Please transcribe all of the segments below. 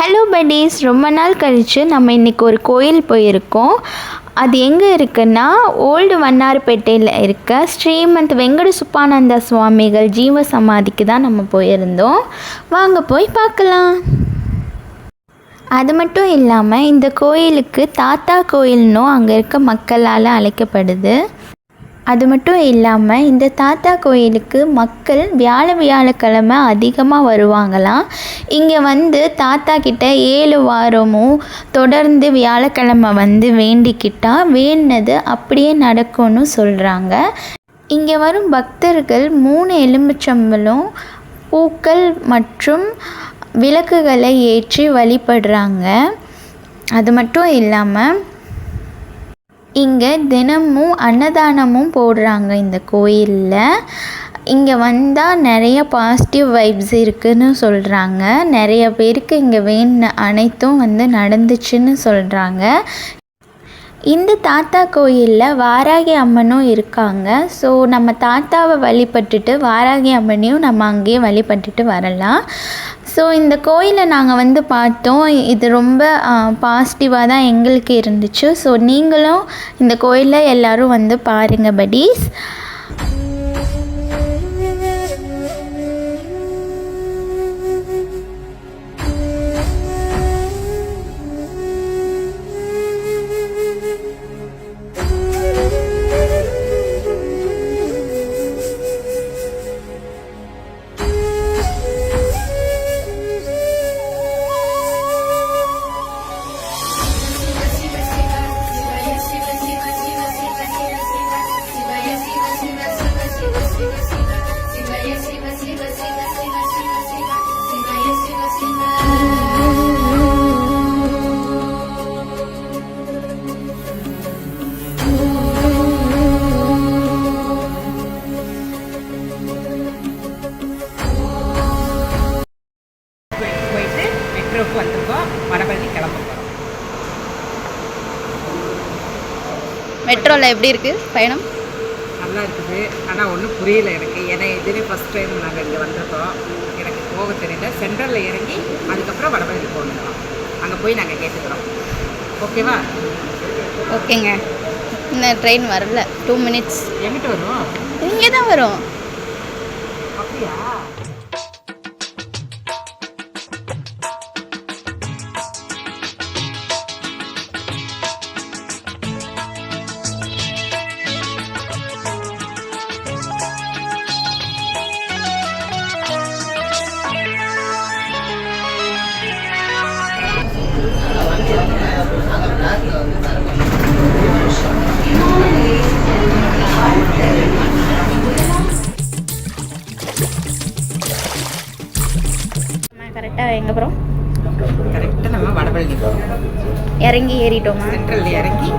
Hello buddies, ரொம்ப நாள் கழித்து நம்ம இன்றைக்கி ஒரு கோயில் போயிருக்கோம். அது எங்கே இருக்குன்னா ஓல்டு வண்ணாரப்பேட்டையில் இருக்க ஸ்ரீமந்த் வெங்கட சுப்பானந்த சுவாமிகள் ஜீவ சமாதிக்கு தான் நம்ம போயிருந்தோம். வாங்க போய் பார்க்கலாம். அது மட்டும் இல்லாமல் இந்த கோயிலுக்கு தாத்தா கோயில்னும் அங்கே இருக்க மக்களால் அழைக்கப்படுது. அது மட்டும் இல்லாமல் இந்த தாத்தா கோயிலுக்கு மக்கள் வியாழக்கிழமை அதிகமாக வருவாங்களாம். இங்கே வந்து தாத்தா கிட்ட 7 வாரமும் தொடர்ந்து வியாழக்கிழமை வந்து வேண்டிக்கிட்டால் வேண்டினது அப்படியே நடக்கும்னு சொல்கிறாங்க. இங்கே வரும் பக்தர்கள் 3 எலுமிச்சம்பழம், பூக்கள் மற்றும் விளக்குகளை ஏற்றி வழிபடுறாங்க. அது மட்டும் இல்லாமல் இங்கே தினமும் அன்னதானமும் போடுறாங்க. இந்த கோயிலில் இங்கே வந்தால் நிறைய பாசிட்டிவ் வைப்ஸ் இருக்குதுன்னு சொல்கிறாங்க. நிறைய பேருக்கு இங்கே வேண்டின அனைத்தும் வந்து நடந்துச்சுன்னு சொல்கிறாங்க. இந்த தாத்தா கோயிலில் வாராகி அம்மனும் இருக்காங்க. ஸோ நம்ம தாத்தாவை வழிபட்டுட்டு வாராகி அம்மனையும் நம்ம அங்கேயே வழிபட்டுட்டு வரலாம். ஸோ இந்த கோயிலை நாங்கள் வந்து பார்த்தோம். இது ரொம்ப பாசிட்டிவாக தான் எங்களுக்கு இருந்துச்சு. ஸோ நீங்களும் இந்த கோயிலில் எல்லோரும் வந்து பாருங்கள் buddies. வந்திருக்கோம். வடபழனி கிளம்ப போகிறோம். மெட்ரோவில் எப்படி இருக்குது பயணம்? நல்லா இருக்குது. ஆனால் ஒன்றும் புரியல எனக்கு. ஏன்னா இதுவே ஃபஸ்ட் டைம் நாங்கள் இங்கே வந்திருக்கோம். எனக்கு போக தெரியல. சென்ட்ரலில் இறங்கி அதுக்கப்புறம் வடபழனி போகணும். அங்கே போய் நாங்கள் கேட்டுக்கிறோம். ஓகேவா? ஓகேங்க. இன்னும் ட்ரெயின் வரல. 2 minutes. எங்கிட்ட வரும்? இங்கே தான் வரும். அப்படியா? கரெக்டாக எங்கே போகிறோம்? கரெக்டாக நம்ம வடபழனி இறங்கி ஏறிட்டோமா? சென்ட்ரலில் இறங்கி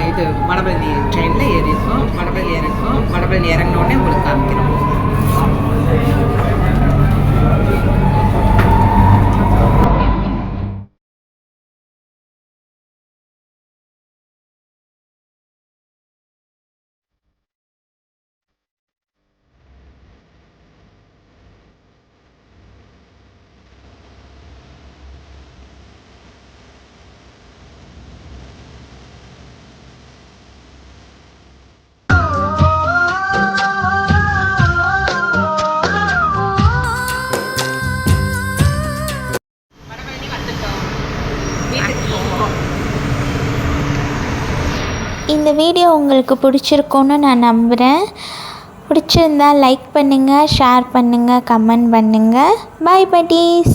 இது வடபழனி ட்ரெயினில் ஏறியிருக்கோம். வடபழனி இறங்கோம். வடபழனி இறங்கினோடனே உங்களுக்கு காமிக்கிறோம். இந்த வீடியோ உங்களுக்கு பிடிச்சிருக்குன்னு நான் நம்புகிறேன். பிடிச்சிருந்தா லைக் பண்ணுங்கள், ஷேர் பண்ணுங்கள், கமெண்ட் பண்ணுங்கள். Bye buddies.